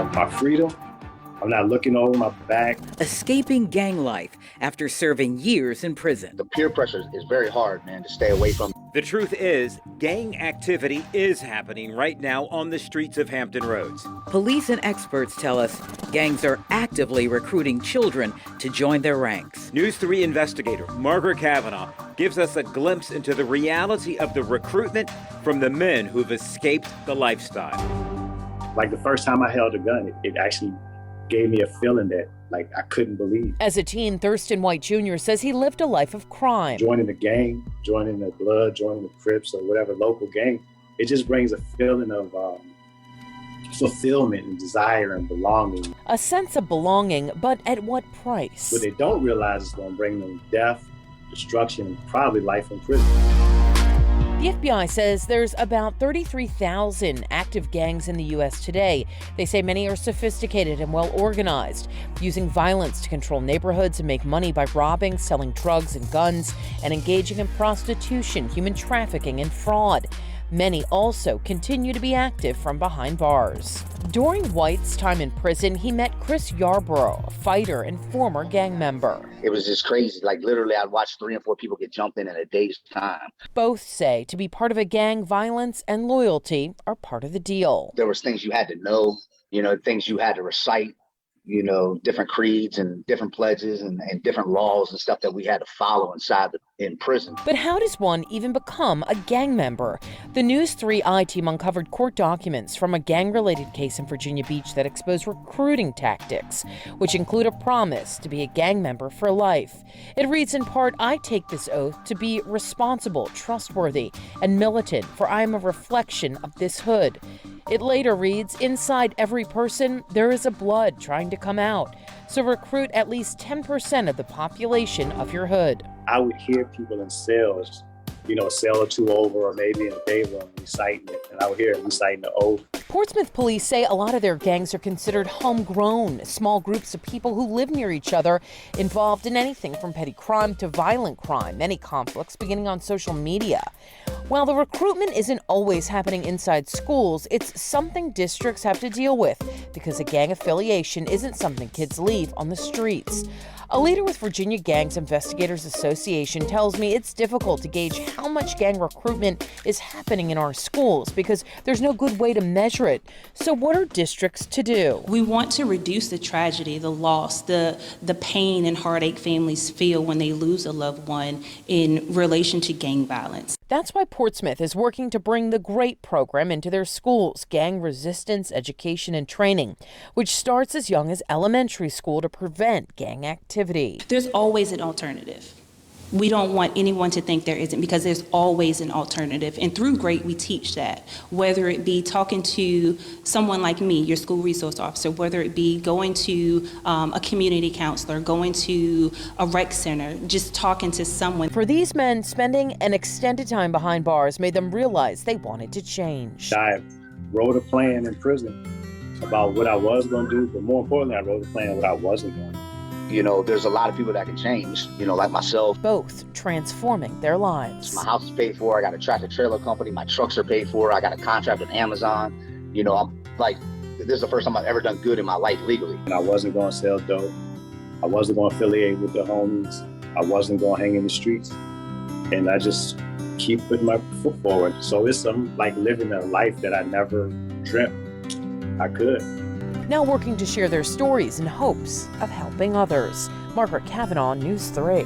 have my freedom. I'm not looking over my back. Escaping gang life after serving years in prison. The peer pressure is very hard, man, to stay away from. The truth is, gang activity is happening right now on the streets of Hampton Roads. Police and experts tell us gangs are actively recruiting children to join their ranks. News 3 investigator Margaret Kavanaugh gives us a glimpse into the reality of the recruitment from the men who've escaped the lifestyle. Like the first time I held a gun, it actually gave me a feeling that I couldn't believe. As a teen, Thurston White Jr. says he lived a life of crime. Joining the gang, joining the Blood, joining the Crips or whatever local gang, it just brings a feeling of fulfillment and desire and belonging. A sense of belonging, but at what price? What they don't realize is going to bring them death, destruction, and probably life in prison. The FBI says there's about 33,000 active gangs in the U.S. today. They say many are sophisticated and well organized, using violence to control neighborhoods and make money by robbing, selling drugs and guns, and engaging in prostitution, human trafficking, and fraud. Many also continue to be active from behind bars. During White's time in prison, he met Chris Yarborough, a fighter and former gang member. It was just crazy. Literally, I'd watch 3 and 4 people get jumped in a day's time. Both say to be part of a gang, violence and loyalty are part of the deal. There was things you had to know, things you had to recite, different creeds and different pledges and different laws and stuff that we had to follow in prison. But how does one even become a gang member? The News 3i team uncovered court documents from a gang-related case in Virginia Beach that expose recruiting tactics, which include a promise to be a gang member for life. It reads in part, "I take this oath to be responsible, trustworthy, and militant, for I am a reflection of this hood." It later reads, "Inside every person, there is a blood trying to come out. So recruit at least 10% of the population of your hood." I would hear people in cells, a cell or two over, or maybe in a day room reciting it, and I would hear them reciting the oath. Portsmouth police say a lot of their gangs are considered homegrown, small groups of people who live near each other, involved in anything from petty crime to violent crime, many conflicts beginning on social media. While the recruitment isn't always happening inside schools, it's something districts have to deal with because a gang affiliation isn't something kids leave on the streets. A leader with Virginia Gangs Investigators Association tells me it's difficult to gauge how much gang recruitment is happening in our schools because there's no good way to measure it. So what are districts to do? We want to reduce the tragedy, the loss, the pain and heartache families feel when they lose a loved one in relation to gang violence. That's why Portsmouth is working to bring the GREAT program into their schools, gang resistance, education, and training, which starts as young as elementary school to prevent gang activity. There's always an alternative. We don't want anyone to think there isn't, because there's always an alternative. And through GREAT, we teach that, whether it be talking to someone like me, your school resource officer, whether it be going to a community counselor, going to a rec center, just talking to someone. For these men, spending an extended time behind bars made them realize they wanted to change. I wrote a plan in prison about what I was going to do, but more importantly, I wrote a plan what I wasn't going to do. There's a lot of people that can change, like myself. Both transforming their lives. My house is paid for. I got a tractor trailer company. My trucks are paid for. I got a contract with Amazon. This is the first time I've ever done good in my life legally. And I wasn't going to sell dope. I wasn't going to affiliate with the homies. I wasn't going to hang in the streets. And I just keep putting my foot forward. So it's something like living a life that I never dreamt I could. Now working to share their stories in hopes of helping others. Margaret Kavanaugh, News 3.